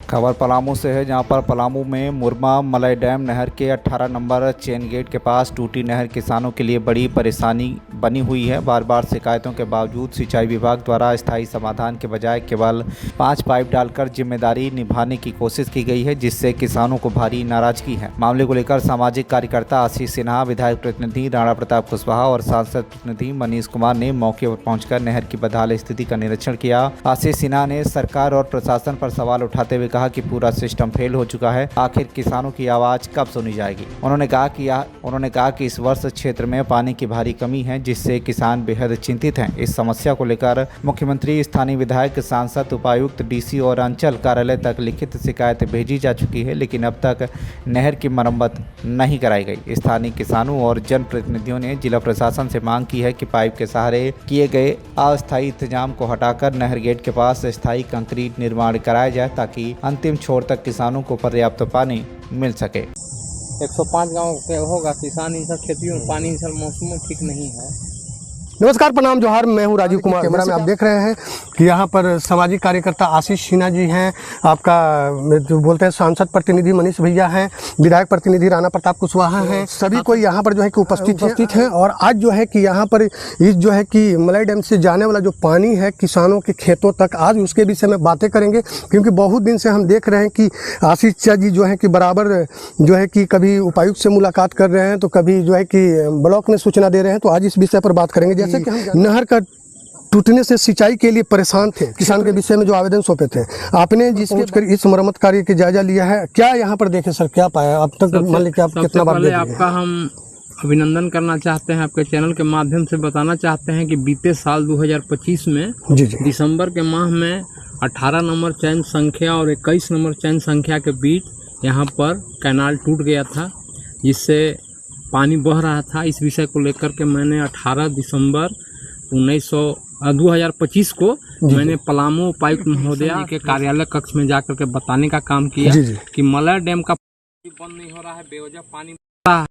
खबर पलामू से है, जहां पर पलामू में मुरमा मलई डैम नहर के 18 नंबर चेन गेट के पास टूटी नहर किसानों के लिए बड़ी परेशानी बनी हुई है। बार बार शिकायतों के बावजूद सिंचाई विभाग द्वारा स्थायी समाधान के बजाय केवल 5 पाइप डालकर जिम्मेदारी निभाने की कोशिश की गई है, जिससे किसानों को भारी नाराजगी है। मामले को लेकर सामाजिक कार्यकर्ता आशीष सिन्हा, विधायक प्रतिनिधि राणा प्रताप कुशवाहा और सांसद प्रतिनिधि मनीष कुमार ने मौके पर पहुंचकर नहर की बदहाल स्थिति का निरीक्षण किया। आशीष सिन्हा ने सरकार और प्रशासन पर सवाल उठाते हुए कहा कि पूरा सिस्टम फेल हो चुका है, आखिर किसानों की आवाज कब सुनी जाएगी। उन्होंने कहा कि इस वर्ष क्षेत्र में पानी की भारी कमी है, जिससे किसान बेहद चिंतित हैं। इस समस्या को लेकर मुख्यमंत्री, स्थानीय विधायक, सांसद, उपायुक्त, डीसी और अंचल कार्यालय तक लिखित शिकायत भेजी जा चुकी है, लेकिन अब तक नहर की मरम्मत नहीं कराई गई। स्थानीय किसानों और जनप्रतिनिधियों ने जिला प्रशासन से मांग की है कि पाइप के सहारे किए गए अस्थायी इंतजाम को हटाकर नहर गेट के पास स्थायी कंक्रीट निर्माण कराया जाए, ताकि अंतिम छोर तक किसानों को पर्याप्त पानी मिल सके। 105 गांव के होगा किसान, इन सब खेती में पानी इन सब मौसम में ठीक नहीं है। नमस्कार, प्रणाम, जोहार। मैं हूं राजीव कुमार। कैमरा में आप देख रहे हैं कि यहाँ पर सामाजिक कार्यकर्ता आशीष सिन्हा जी हैं, आपका जो बोलते हैं सांसद प्रतिनिधि मनीष भैया हैं, विधायक प्रतिनिधि राणा प्रताप कुशवाहा हैं। सभी कोई यहाँ पर जो है कि उपस्थित हैं। और आज जो है कि यहाँ पर इस जो है कि मलई डैम से जाने वाला जो पानी है किसानों के खेतों तक, आज उसके विषय में बातें करेंगे, क्योंकि बहुत दिन से हम देख रहे हैं कि आशीष जी जो है कि बराबर जो है कि कभी उपायुक्त से मुलाकात कर रहे हैं, तो कभी जो है कि ब्लॉक में सूचना दे रहे हैं। तो आज इस विषय पर बात करेंगे। जैसे कि हम नहर का टूटने से सिंचाई के लिए परेशान थे, किसान के विषय में जो आवेदन सौंपे थे, आपने जिसके इस मरम्मत कार्य की जायजा लिया है, क्या यहाँ पर देखे सर, क्या पाया अब तक? मान लीजिए आप कितना बार देखे? आपका हम अभिनंदन करना चाहते हैं, आपके चैनल के माध्यम से बताना चाहते हैं कि बीते साल 2025 में दिसंबर के माह में 18 नंबर चैन संख्या और 21 नंबर चैन संख्या के बीच यहाँ पर कैनाल टूट गया था, जिससे पानी बह रहा था। इस विषय को लेकर के मैंने 18 दिसंबर 2025 को मैंने पलामू उपायुक्त महोदय के कार्यालय कक्ष में जाकर के बताने का काम किया कि मलई डैम का पानी बंद नहीं हो रहा है, बेवजह पानी बह रहा है।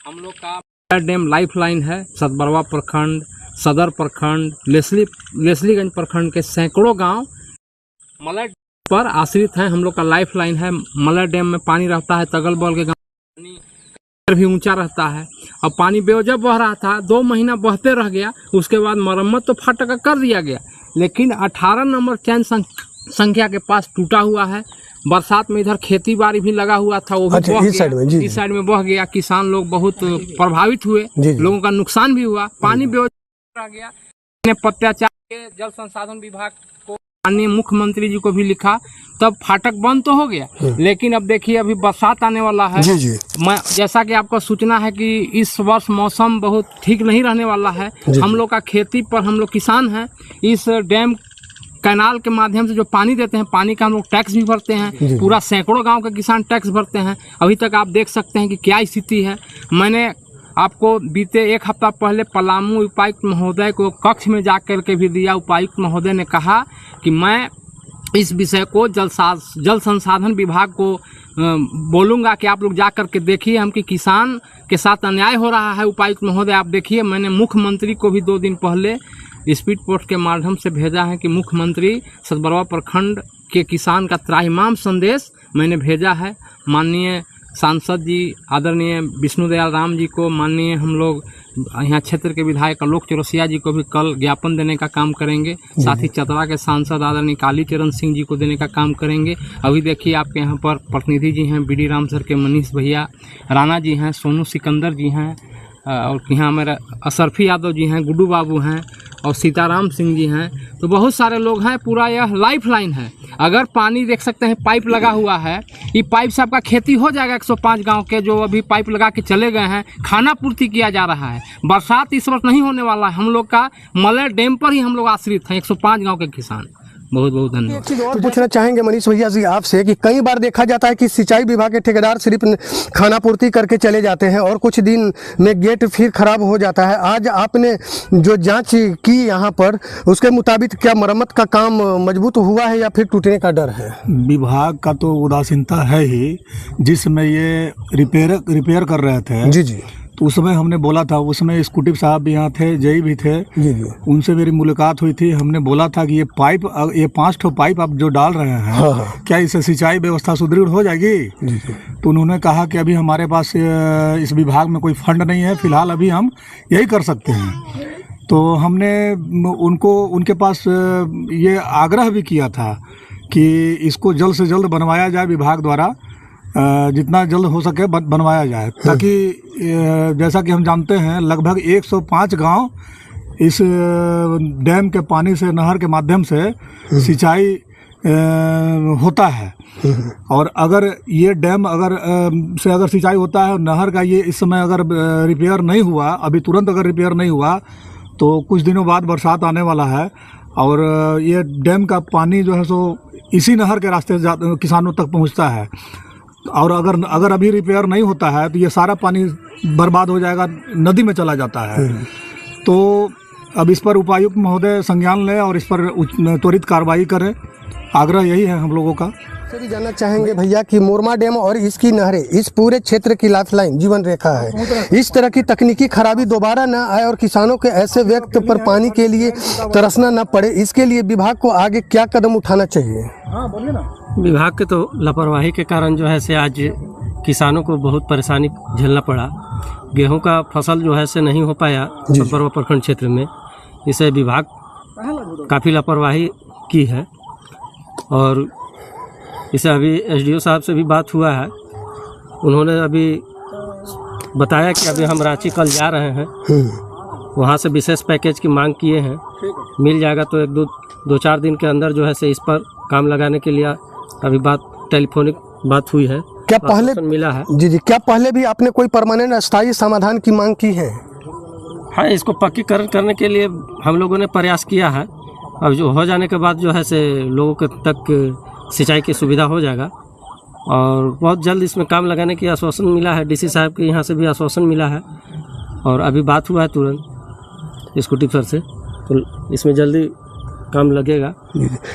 हम लोग का मलई डैम लाइफ लाइन है। सतबरवा प्रखंड, सदर प्रखंड, लेस्लीगंज प्रखंड के सैकड़ों गांव मलई पर आश्रित हैं। हम लोग का लाइफ लाइन है। मलई डैम में पानी रहता है, तगल बल के गाँव भी ऊंचा रहता है। अब पानी बेवजह बह रहा था, 2 महीना बहते रह गया। उसके बाद मरम्मत तो फाटक कर दिया गया, लेकिन 18 नंबर चैन संख्या के पास टूटा हुआ है। बरसात में इधर खेती बाड़ी भी लगा हुआ था, वो भी बह गया। इस साइड में बह गया। किसान लोग बहुत प्रभावित हुए, लोगों का नुकसान भी हुआ। पानी बेवजह रह गया। पत्याचार के जल संसाधन विभाग को, माननीय मुख्यमंत्री जी को भी लिखा, तब फाटक बंद तो हो गया। लेकिन अब देखिए, अभी बरसात आने वाला है। मैं जैसा कि आपको सूचना है कि इस वर्ष मौसम बहुत ठीक नहीं रहने वाला है। हम लोग का खेती पर, हम लोग किसान हैं, इस डैम कैनाल के माध्यम से जो पानी देते हैं, पानी का हम लोग टैक्स भी भरते हैं। पूरा सैकड़ों गाँव के किसान टैक्स भरते हैं। अभी तक आप देख सकते हैं कि क्या स्थिति है। मैंने आपको बीते 1 हफ्ता पहले पलामू उपायुक्त महोदय को कक्ष में जाकर के भी दिया। उपायुक्त महोदय ने कहा कि मैं इस विषय को जल संसाधन विभाग को बोलूँगा कि आप लोग जा कर के देखिए, हम कि किसान के साथ अन्याय हो रहा है। उपायुक्त महोदय आप देखिए, मैंने मुख्यमंत्री को भी 2 दिन पहले स्पीड पोस्ट के माध्यम से भेजा है कि मुख्यमंत्री, सतबरवा प्रखंड के किसान का त्राहिमाम संदेश मैंने भेजा है। माननीय सांसद जी, आदरणीय विष्णु दयाल राम जी को, माननीय हम लोग यहाँ क्षेत्र के विधायक आलोक चौरसिया जी को भी कल ज्ञापन देने का काम करेंगे। साथ ही चतरा के सांसद आदरणीय कालीचरण सिंह जी को देने का काम करेंगे। अभी देखिए, आपके यहाँ पर प्रतिनिधि जी हैं, बीडी रामसर के मनीष भैया, राणा जी हैं, सोनू सिकंदर जी हैं, और यहाँ मेरा असरफी यादव जी हैं, गुड्डू बाबू हैं और सीताराम सिंह जी हैं। तो बहुत सारे लोग हैं। पूरा यह लाइफ लाइन है। अगर पानी देख सकते हैं, पाइप लगा हुआ है, ये पाइप से आपका खेती हो जाएगा। 105 गांव के जो अभी पाइप लगा के चले गए हैं, खाना पूर्ति किया जा रहा है। बरसात इस वर्ष नहीं होने वाला है। हम लोग का मलई डैम पर ही हम लोग आश्रित हैं, 105 गाँव के किसान। बहुत बहुत धन्यवाद। तो पूछना चाहेंगे मनीष भैया जी आपसे कि कई बार देखा जाता है कि सिंचाई विभाग के ठेकेदार सिर्फ खाना पूर्ति करके चले जाते हैं और कुछ दिन में गेट फिर खराब हो जाता है। आज आपने जो जांच की यहाँ पर, उसके मुताबिक क्या मरम्मत का काम मजबूत हुआ है या फिर टूटने का डर है? विभाग का तो उदासीनता है ही, जिसमें ये रिपेयर कर रहे थे। जी। तो उस समय हमने बोला था, उस समय स्कूटी साहब भी यहाँ थे, जय भी थे, जी जी। उनसे मेरी मुलाकात हुई थी। हमने बोला था कि ये 5 ठो पाइप आप जो डाल रहे हैं, हाँ हाँ। क्या इससे सिंचाई व्यवस्था सुदृढ़ हो जाएगी? जी जी। तो उन्होंने कहा कि अभी हमारे पास इस विभाग में कोई फंड नहीं है, फिलहाल अभी हम यही कर सकते हैं। तो हमने उनके पास ये आग्रह भी किया था कि इसको जल्द से जल्द बनवाया जाए, विभाग द्वारा जितना जल्द हो सके बनवाया जाए, ताकि जैसा कि हम जानते हैं लगभग 105 गांव इस डैम के पानी से, नहर के माध्यम से सिंचाई होता है। और अगर ये डैम अगर सिंचाई होता है और नहर का ये इस समय अगर रिपेयर नहीं हुआ, अभी तुरंत अगर रिपेयर नहीं हुआ, तो कुछ दिनों बाद बरसात आने वाला है और ये डैम का पानी जो है सो इसी नहर के रास्ते से किसानों तक पहुंचता है। और अगर अभी रिपेयर नहीं होता है तो ये सारा पानी बर्बाद हो जाएगा, नदी में चला जाता है। तो अब इस पर उपायुक्त महोदय संज्ञान लें और इस पर त्वरित कार्रवाई करें, आग्रह यही है हम लोगों का। से भी जानना चाहेंगे भैया कि मोरमा डैम और इसकी नहरें इस पूरे क्षेत्र की लाइफलाइन, जीवन रेखा है। इस तरह की तकनीकी खराबी दोबारा न आए और किसानों के ऐसे व्यक्त पर पानी के लिए तरसना न पड़े, इसके लिए विभाग को आगे क्या कदम उठाना चाहिए? विभाग के तो लापरवाही के कारण जो है से आज किसानों को बहुत परेशानी झेलना पड़ा। गेहूं का फसल जो है से नहीं हो पाया बरवा प्रखंड क्षेत्र में, इसे विभाग काफ़ी लापरवाही की है। और इसे अभी एसडीओ साहब से भी बात हुआ है, उन्होंने अभी बताया कि अभी हम रांची कल जा रहे हैं, वहाँ से विशेष पैकेज की मांग किए हैं, मिल जाएगा तो 1-2-4 दिन के अंदर जो है से इस पर काम लगाने के लिए अभी टेलीफोनिक बात हुई है। क्या पहले मिला है? जी जी। क्या पहले भी आपने कोई परमानेंट अस्थायी समाधान की मांग की है? हाँ, इसको पक्कीकरण करने के लिए हम लोगों ने प्रयास किया है। अब जो हो जाने के बाद जो है से लोगों के तक सिंचाई की सुविधा हो जाएगा और बहुत जल्द इसमें काम लगाने की आश्वासन मिला है। डीसी साहब के यहाँ से भी आश्वासन मिला है और अभी बात हुआ है तुरंत स्कूटी पर से, तो इसमें जल्दी काम लगेगा।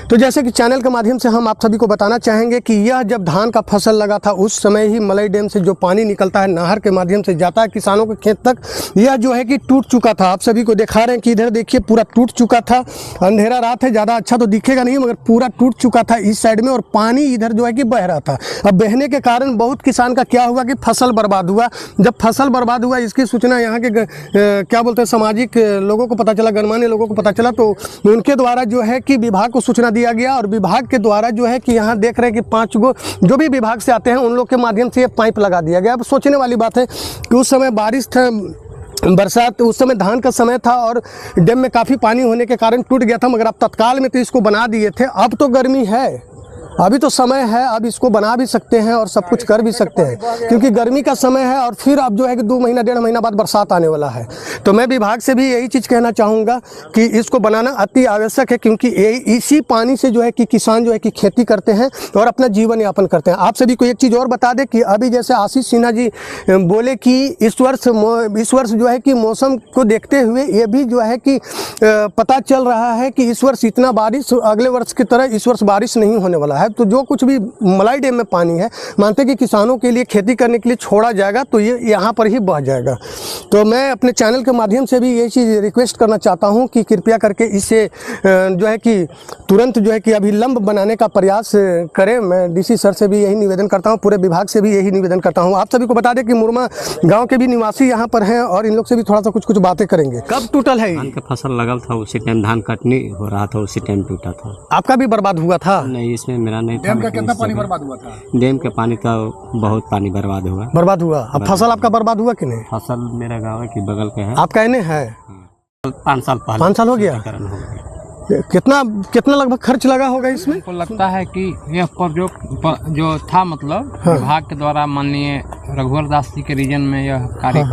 तो जैसे कि चैनल के माध्यम से हम आप सभी को बताना चाहेंगे कि यह जब धान का फसल लगा था उस समय ही मलई डैम से जो पानी निकलता है नहर के माध्यम से जाता है किसानों के खेत तक, यह जो है कि टूट चुका था। आप सभी को दिखा रहे हैं कि इधर देखिए पूरा टूट चुका था। अंधेरा रात है, ज़्यादा अच्छा तो दिखेगा नहीं, मगर पूरा टूट चुका था इस साइड में और पानी इधर जो है कि बह रहा था। अब बहने के कारण बहुत किसान का क्या हुआ कि फसल बर्बाद हुआ। जब फसल बर्बाद हुआ इसकी सूचना यहाँ के क्या बोलते हैं सामाजिक लोगों को पता चला, गणमान्य लोगों को पता चला, तो उनके द्वारा जो है कि विभाग को सूचना दिया गया और विभाग के द्वारा जो है कि यहाँ देख रहे हैं कि 5 गो जो भी विभाग से आते हैं उन लोग के माध्यम से ये पाइप लगा दिया गया। अब सोचने वाली बात है कि उस समय बारिश था, बरसात, उस समय धान का समय था और डैम में काफ़ी पानी होने के कारण टूट गया था, मगर अब तत्काल में तो इसको बना दिए थे। अब तो गर्मी है, अभी तो समय है, अब इसको बना भी सकते हैं और सब कुछ कर भी सकते हैं, क्योंकि गर्मी का समय है और फिर अब जो है कि 2 महीना 1.5 महीना बाद बरसात आने वाला है। तो मैं विभाग से भी यही चीज़ कहना चाहूँगा कि इसको बनाना अति आवश्यक है, क्योंकि इसी पानी से जो है कि किसान जो है कि खेती करते हैं और अपना जीवन यापन करते हैं। आप सभी को एक चीज़ और बता दें कि अभी जैसे आशीष सिन्हा जी बोले कि इस वर्ष जो है कि मौसम को देखते हुए ये भी जो है कि पता चल रहा है कि इस वर्ष इतना बारिश अगले वर्ष की तरह इस वर्ष बारिश नहीं होने वाला है। तो जो कुछ भी मलाई डैम में पानी है मानते हैं कि किसानों के लिए खेती करने के लिए छोड़ा जाएगा तो ये यहाँ पर ही बह जाएगा। तो मैं अपने चैनल के माध्यम से भी ये चीज़ रिक्वेस्ट करना चाहता हूँ कि कृपया करके इसे जो है कि तुरंत जो है कि अभिलंब बनाने का प्रयास करें। मैं डीसी सर से भी यही निवेदन करता हूँ, पूरे विभाग से भी यही निवेदन करता हूँ। आप सभी को बता दें कि मुरमा गाँव के भी निवासी यहाँ पर हैं और इन लोग से भी थोड़ा सा कुछ बातें करेंगे। कब टूटल है? धान का फसल लगा था उसी टाइम, धान कटनी हो रहा था उसी टाइम टूटा था। आपका भी बर्बाद हुआ था? नहीं, इसमें मेरा नहीं। डैम का कितना पानी बर्बाद हुआ था? डैम के पानी का बहुत पानी बर्बाद हुआ। अब फसल आपका बर्बाद हुआ कि नहीं? फसल मेरा गाँव के बगल के है। आपका इन्हें है? 5 साल पहले। 5 साल हो गया? कितना लगभग खर्च लगा होगा इसमें? को लगता है कि यह पर जो था मतलब विभाग के द्वारा माननीय रघुवर दास जी के रीजन में यह कार्य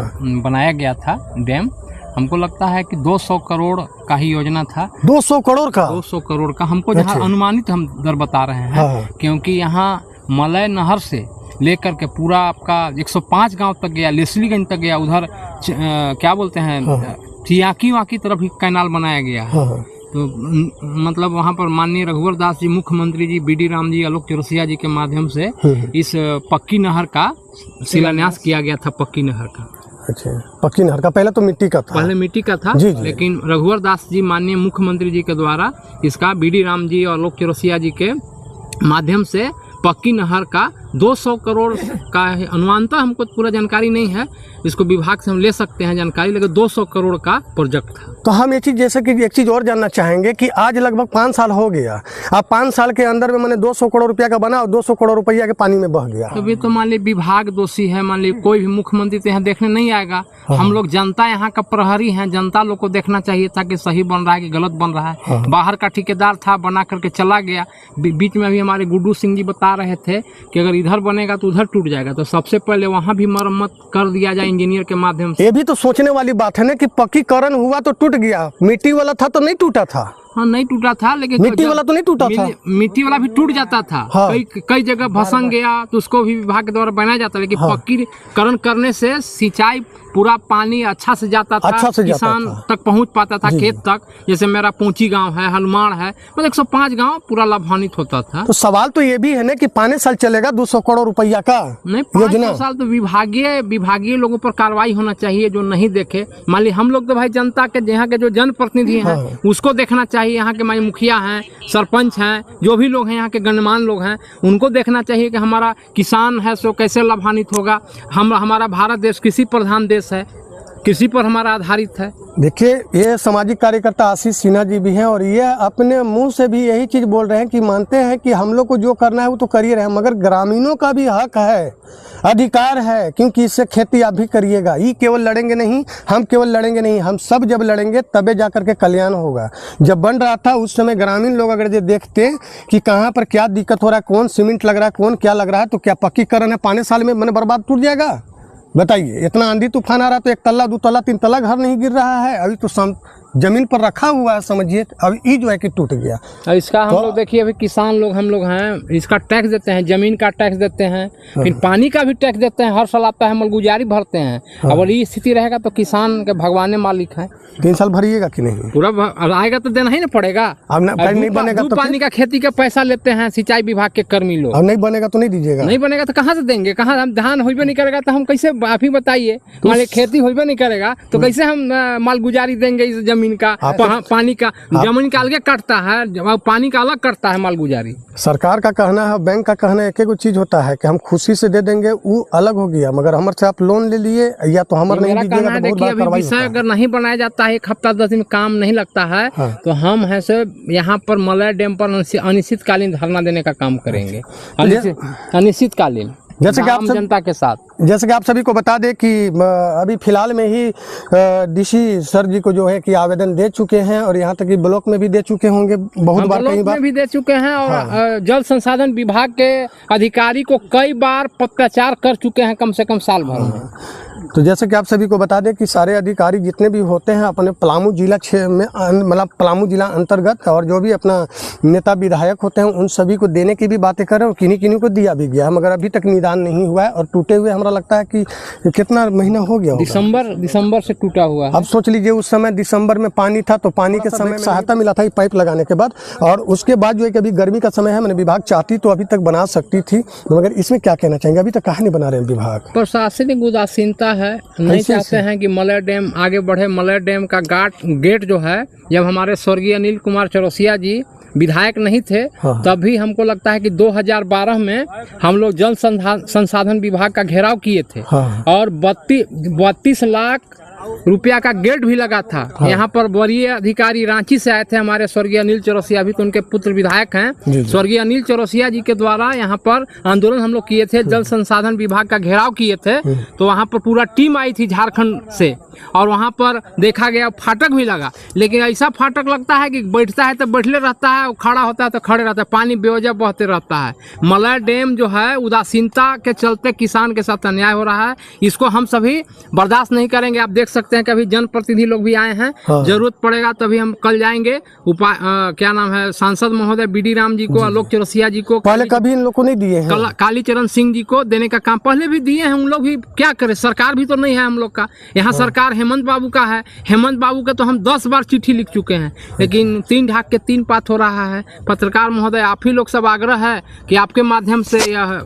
बनाया गया था डैम। हमको लगता है कि 200 करोड़ का ही योजना था। 200 करोड़ का? 200 करोड़ का हमको जहाँ अनुमानित हम दर बता रहे हैं, क्योंकि यहाँ मलय नहर से लेकर के पूरा आपका 105 गांव तक गया, लेसलीगंज तक गया, उधर क्या बोलते हैं चियाकी वाकी तरफ भी कैनाल बनाया गया है। तो मतलब वहाँ पर माननीय रघुवर दास जी, मुख्यमंत्री जी, BD राम जी, आलोक चौरसिया जी के माध्यम से इस पक्की नहर का शिलान्यास किया गया था। पक्की नहर का अच्छा, पक्की नहर का, पहले तो मिट्टी का था। पहले मिट्टी का था। जी, जी। लेकिन रघुवर दास जी माननीय मुख्यमंत्री जी के द्वारा इसका बीडी राम जी और आलोक चौरसिया जी के माध्यम से पक्की नहर का 200 करोड़ का अनुमानतः हमको पूरा जानकारी नहीं है, इसको विभाग से हम ले सकते हैं जानकारी, लेकिन 200 करोड़ का प्रोजेक्ट था। तो हम ये चीज़, जैसे कि एक चीज़ और जानना चाहेंगे कि आज लगभग 5 साल हो गया, अब 5 साल के अंदर में मैंने 200 करोड़ रुपया का बना और 200 करोड़ रुपया के पानी में बह गया। तो भी तो मान ली विभाग दोषी है, मान ली कोई भी मुख्यमंत्री तो यहाँ देखने नहीं आएगा। हम लोग जनता यहाँ का प्रहरी हैं, जनता लोग को देखना चाहिए था कि सही बन रहा है कि गलत बन रहा है। बाहर का ठेकेदार था, बना करके चला गया। बीच में अभी हमारे गुड्डू सिंह जी बता रहे थे कि अगर इधर बनेगा तो उधर टूट जाएगा, तो सबसे पहले वहाँ भी मरम्मत कर दिया जाए इंजीनियर के माध्यम से। ये भी तो सोचने वाली बात है ना कि पक्कीकरण हुआ तो टूट गया, मिट्टी वाला था तो नहीं टूटा था। हाँ, नहीं टूटा था, लेकिन मिट्टी वाला तो नहीं टूटा था। मिट्टी वाला भी टूट जाता था। हाँ। कई जगह भसन गया तो उसको भी विभाग के द्वारा बनाया जाता, लेकिन पक्कीकरण करने से सिंचाई पूरा पानी अच्छा से जाता था, किसान तक पहुंच पाता था, खेत तक। जैसे मेरा पहुंची गांव है, हनुमान है, मतलब 105 गांव पूरा लाभान्वित होता था। तो सवाल तो ये भी है ना कि 5 साल चलेगा 200 करोड़ रुपया का नहीं, 5 साल तो विभागीय लोगों पर कार्रवाई होना चाहिए जो नहीं देखे। मान ली हम लोग तो भाई जनता के, यहाँ के जो जनप्रतिनिधि हैं उसको देखना चाहिए। यहाँ के मुखिया हैं, सरपंच हैं, जो भी लोग हैं यहाँ के गणमान्य लोग हैं, उनको देखना चाहिए कि हमारा किसान है सो कैसे लाभान्वित होगा। हमारा भारत देश कृषि प्रधान देश है, कृषि पर हमारा आधारित है। देखिए, ये सामाजिक कार्यकर्ता आशीष सिन्हा जी भी हैं और ये अपने मुंह से भी यही चीज़ बोल रहे हैं कि मानते हैं कि हम लोग को जो करना है वो तो कर ही रहे हैं, मगर ग्रामीणों का भी हक है, अधिकार है, क्योंकि इससे खेती आप भी करिएगा। ये केवल लड़ेंगे नहीं, हम केवल लड़ेंगे नहीं, हम सब जब लड़ेंगे तबे जा करके कल्याण होगा। जब बन रहा था उस समय ग्रामीण लोग अगर ये देखते कि कहाँ पर क्या दिक्कत हो रहा है, कौन सीमेंट लग रहा है, कौन क्या लग रहा है, तो क्या पक्कीकरण है 5 साल में मैंने बर्बाद टूट जाएगा? बताइए, इतना आंधी तूफान आ रहा तो 1 तल्ला 2 तल्ला 3 तल्ला घर नहीं गिर रहा है, अभी तो जमीन पर रखा हुआ है, समझिए। अब ये जो है कि टूट गया। और इसका हम लोग देखिए, अभी किसान लोग हम लोग हैं, इसका टैक्स देते हैं, जमीन का टैक्स देते हैं, फिर पानी का भी टैक्स देते हैं, हर साल आता है, मलगुजारी भरते हैं। अगर ये स्थिति रहेगा तो किसान के भगवान मालिक है। 3 साल भरिएगा कि नहीं? पूरा आएगा तो देना ही ना पड़ेगा। अब नहीं बनेगा तो पानी का खेती का पैसा लेते हैं सिंचाई विभाग के कर्मी लोग। अब नहीं बनेगा तो नहीं दीजिएगा। नहीं बनेगा तो कहाँ से देंगे? कहाँ हम धान होइबे नहीं करेगा तो हम कैसे, आप ही बताइए। हमारे खेती होइबे नहीं करेगा तो कैसे हम मालगुजारी देंगे इस जमीन का? पानी का, जमीन का अलग कटता है, पानी का अलग कटता है मालगुजारी। सरकार का कहना है, बैंक का कहना है, एक ही चीज होता है कि हम खुशी से दे देंगे, वो अलग हो गया, मगर हमारे से आप लोन ले लिए या तो हमारे नहीं दीजिएगा तो बहुत बड़ा कार्रवाई होता है। अगर नहीं बनाया जाता है, 1 हफ्ता 10 दिन काम नहीं लगता है, तो हम है से यहाँ पर मलय डैम पर अनिश्चितकालीन धरना देने का काम करेंगे, अनिश्चितकालीन, जैसे कि आप जनता के साथ। जैसे कि आप सभी को बता दें कि अभी फिलहाल में ही डीसी सर जी को जो है कि आवेदन दे चुके हैं और यहाँ तक कि ब्लॉक में भी दे चुके होंगे, बहुत बार, कई बार भी दे चुके हैं। और जल संसाधन विभाग के अधिकारी को कई बार पत्राचार कर चुके हैं, कम से कम साल भर में। तो जैसे कि आप सभी को बता दें कि सारे अधिकारी जितने भी होते हैं अपने पलामू जिला में, मतलब पलामू जिला अंतर्गत, और जो भी अपना नेता विधायक होते हैं उन सभी को देने की भी बातें कर रहे हैं, किन्हीं को दिया भी गया है, मगर अभी तक निदान नहीं हुआ है। और टूटे हुए हमारा लगता है कि कितना महीना हो गया, दिसंबर से टूटा हुआ है। अब सोच लीजिए, उस समय दिसंबर में पानी था तो पानी के समय सहायता मिला था पाइप लगाने के बाद, और उसके बाद जो है कि अभी गर्मी का समय है, मैंने विभाग चाहती तो अभी तक बना सकती थी, मगर इसमें क्या कहना चाहेंगे, अभी तक कहाँ नहीं बना रहे हैं विभाग? प्रशासनिक उदासीनता है, नहीं चाहते हैं कि मलय डैम आगे बढ़े। मलय डैम का गेट जो है, जब हमारे स्वर्गीय अनिल कुमार चौरसिया जी विधायक नहीं थे, तभी हमको लगता है कि 2012 में हम लोग जल संसाधन विभाग का घेराव किए थे, और 32 लाख रुपया का गेट भी लगा था। यहाँ पर वरीय अधिकारी रांची से आए थे, हमारे स्वर्गीय अनिल चौरसिया, अभी तो उनके पुत्र विधायक हैं, स्वर्गीय अनिल चौरसिया जी के द्वारा यहाँ पर आंदोलन हम लोग किए थे, जल संसाधन विभाग का घेराव किए थे। तो वहाँ पर पूरा टीम आई थी झारखंड से, और वहाँ पर देखा गया, फाटक भी लगा, लेकिन ऐसा फाटक लगता है कि बैठता है तो बैठले रहता है, खड़ा होता है तो खड़े रहता है, पानी बेवजह बहते रहता है। मलय डैम जो है, उदासीनता के चलते किसान के साथ अन्याय हो रहा है, इसको हम सभी बर्दाश्त नहीं करेंगे। आप देख सकते हैं कि अभी जनप्रतिनिधि लोग भी आए हैं, जरूरत पड़ेगा तभी हम कल जाएंगे। क्या नाम है, सांसद महोदय बीडी राम जी को, आलोक चौरसिया जी को, पहले कभी इन लोग को नहीं दिए हैं, कालीचरण सिंह जी को देने का काम पहले भी दिए हैं। उन लोग भी क्या करें, सरकार भी तो नहीं है हम लोग का, यहाँ सरकार हेमंत बाबू का है। हेमंत बाबू के तो हम 10 बार चिट्ठी लिख चुके हैं, लेकिन 3 ढाक के 3 पात हो रहा है। पत्रकार महोदय, आप ही लोग सब आग्रह है कि आपके माध्यम से यह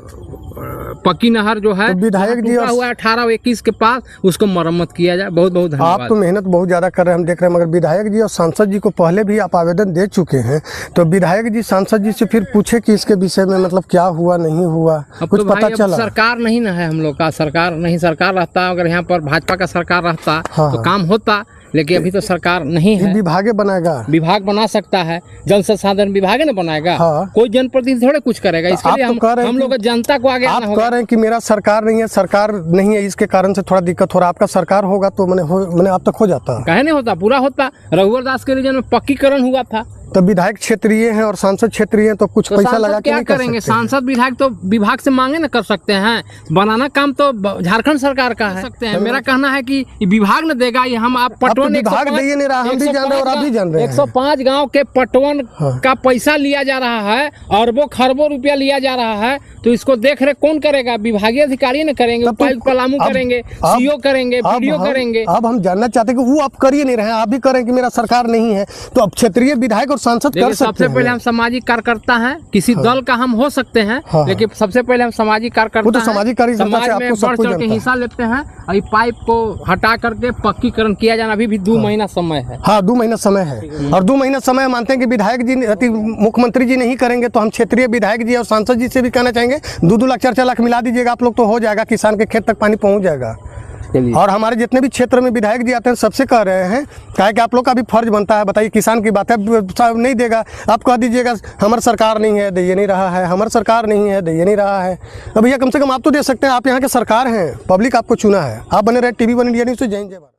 पक्की नहर जो है तो विधायक जी टूटा हुआ 18-21 के पास, उसको मरम्मत किया जाए। बहुत बहुत धन्यवाद। आप तो मेहनत बहुत ज़्यादा कर रहे हैं, हम देख रहे हैं, मगर विधायक जी और सांसद जी को पहले भी आप आवेदन दे चुके हैं, तो विधायक जी सांसद जी से फिर पूछे कि इसके विषय में मतलब क्या हुआ नहीं हुआ, कुछ तो पता चला? सरकार नहीं ना है हम लोग का, सरकार नहीं, सरकार रहता अगर यहाँ पर भाजपा का सरकार रहता तो काम होता, लेकिन अभी तो सरकार नहीं है। विभाग बनाएगा, विभाग बना सकता है, जल संसाधन विभाग ना बनाएगा। हाँ। कोई जनप्रतिनिधि थोड़े कुछ करेगा, इसके लिए हम लोग जनता को आगे आना होगा। आप कह रहे हैं कि मेरा सरकार नहीं है, सरकार नहीं है, इसके कारण से थोड़ा दिक्कत हो रहा है। आपका सरकार होगा तो मैंने अब तक हो जाता, कहे नहीं होता, पूरा होता। रघुवर दास के रीजन में पक्कीकरण हुआ था, तो विधायक क्षेत्रीय हैं और सांसद क्षेत्रीय हैं, तो कुछ तो पैसा लगा के क्या नहीं करेंगे? सांसद विधायक तो विभाग से मांगे ना कर सकते हैं, बनाना काम तो झारखंड सरकार का है। सकते हैं। मेरा कहना है कि विभाग न देगा, ये हम आप पटवन विभाग दे नहीं रहा, हम भी जान रहे हैं और आप भी जान रहे हैं। 105 गांव के पटवन का पैसा लिया जा रहा है, अरबों खरबों रुपया लिया जा रहा है, तो इसको देख रेख कौन करेगा? विभागीय अधिकारी न करेंगे, उपायुक्त पलामू करेंगे, सीओ करेंगे, वीडियो करेंगे। अब हम जानना चाहते हैं कि वो आप कर ही नहीं रहे हैं, आप भी करें कि मेरा सरकार नहीं है, तो अब क्षेत्रीय विधायक और सांसद कर सकते हैं। सबसे पहले हम सामाजिक कार्यकर्ता हैं, किसी दल का हम हो सकते हैं, लेकिन सबसे पहले हम सामाजिक कार्यकर्ता हैं। सामाजिक कार्यकर्ता समाज में बढ़ चढ़ के हिस्सा लेते हैं, और पाइप को हटा करके पक्कीकरण किया जाना अभी भी 2 महीना समय है। हाँ, 2 महीना समय है, और 2 महीना समय मानते हैं कि विधायक जी मुख्यमंत्री जी नहीं करेंगे, तो हम क्षेत्रीय विधायक जी और सांसद जी से भी कहना चाहेंगे 2-2 लाख 4-4 लाख मिला दीजिएगा आप लोग, तो हो जाएगा, किसान के खेत तक पानी पहुंच जाएगा। और हमारे जितने भी क्षेत्र में विधायक जी आते हैं सबसे कह रहे हैं क्या कि आप लोग का भी फर्ज बनता है, बताइए, किसान की बात है, नहीं देगा, आप कह दीजिएगा हमारी सरकार नहीं है, दे नहीं रहा है, हमारी सरकार नहीं है, दे नहीं रहा है। अब भैया कम से कम आप तो दे सकते हैं, आप यहाँ के सरकार हैं, पब्लिक आपको चुना है, आप बने रहे TV1 इंडिया न्यूज़ से। जय हिंद, जय भारत।